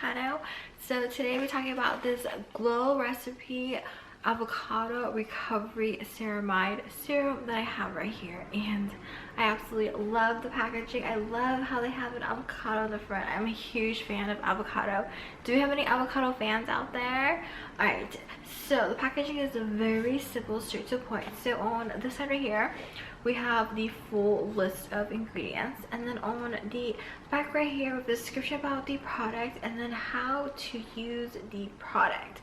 channel. So today we're talking about this glow recipe avocado recovery ceramide serum that I have right here, and I absolutely love the packaging. I love how they have an avocado on the front. I'm a huge fan of avocado. Do we have any avocado fans out there? All right, so the packaging is very simple, straight to the point. So on this side right here we have the full list of ingredients, and then on the back right here with the description about the product and then how to use the product.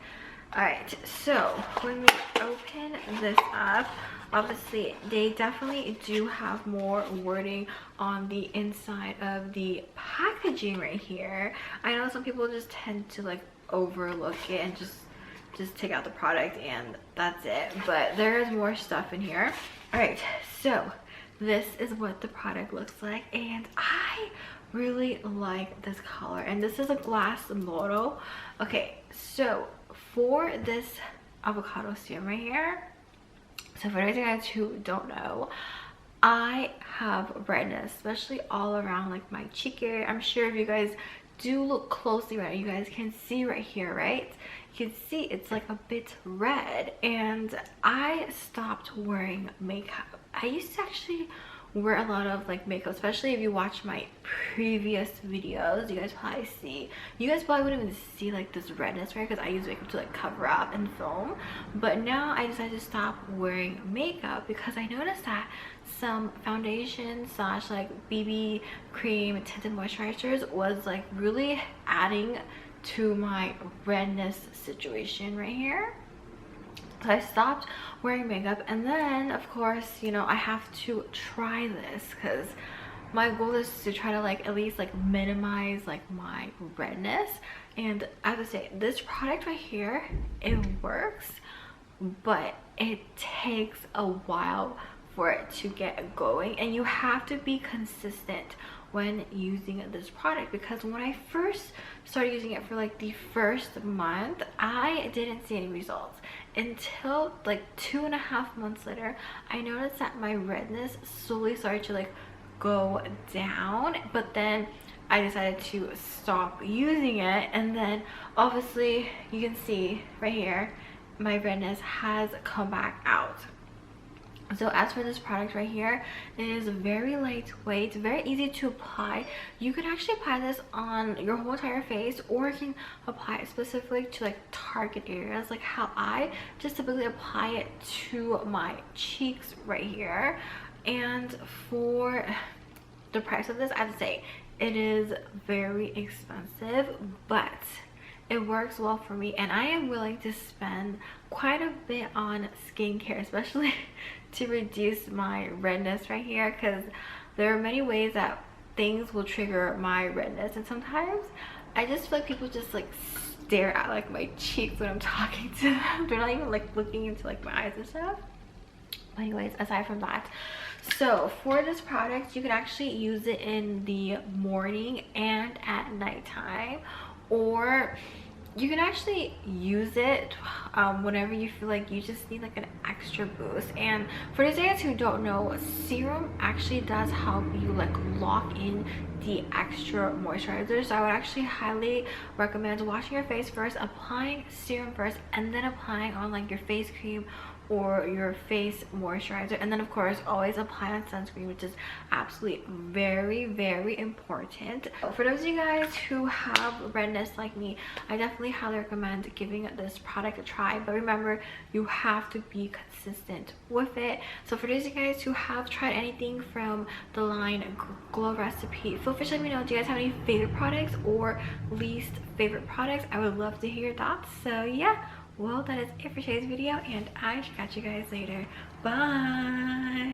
Alright, so when we open this up, obviously they definitely do have more wording on the inside of the packaging right here. I know some people just tend to like overlook it and just take out the product and that's it, but there is more stuff in here. Alright, so this is what the product looks like, and I really like this color, and this is a glass bottle. Okay, so for this avocado serum right here, so for those guys who don't know, I have redness, especially all around like my cheek area. I'm sure if you guys do look closely right, you guys can see right here, right? You can see it's like a bit red, and I stopped wearing makeup. I used to actually wear a lot of like makeup, especially if you watch my previous videos. You guys probably wouldn't even see like this redness, right? Because I use makeup to like cover up and film. But now I decided to stop wearing makeup because I noticed that some foundation slash like BB cream tinted moisturizers was like really adding to my redness situation right here. So I stopped wearing makeup, and then of course, you know, I have to try this because my goal is to try to like at least like minimize like my redness. And I have to say, this product right here, it works, but it takes a while for it to get going, and you have to be consistent when using this product, because when I first started using it for like the first month, I didn't see any results until like 2.5 months later. I noticed that my redness slowly started to like go down, but then I decided to stop using it, and then obviously you can see right here my redness has come back out. So as for this product right here, it is very lightweight, very easy to apply. You can actually apply this on your whole entire face, or you can apply it specifically to like target areas, like how I just typically apply it to my cheeks right here. And for the price of this, I have to say it is very expensive, but it works well for me, and I am willing to spend quite a bit on skincare, especially to reduce my redness right here, because there are many ways that things will trigger my redness, and sometimes I just feel like people just like stare at like my cheeks when I'm talking to them. They're not even like looking into like my eyes and stuff. But anyways, aside from that, so for this product, you can actually use it in the morning and at nighttime, or you can actually use it whenever you feel like you just need like an extra boost. And for those guys who don't know, serum actually does help you like lock in the extra moisturizer. So I would actually highly recommend washing your face first, applying serum first, and then applying on like your face cream or your face moisturizer, and then of course always apply on sunscreen, which is absolutely very important. For those of you guys who have redness like me, I definitely highly recommend giving this product a try, but remember, you have to be consistent with it. So for those of you guys who have tried anything from the line Glow Recipe, feel free to let me know, do you guys have any favorite products or least favorite products? I would love to hear your thoughts. So yeah, well, that is it for today's video, and I shall catch you guys later. Bye.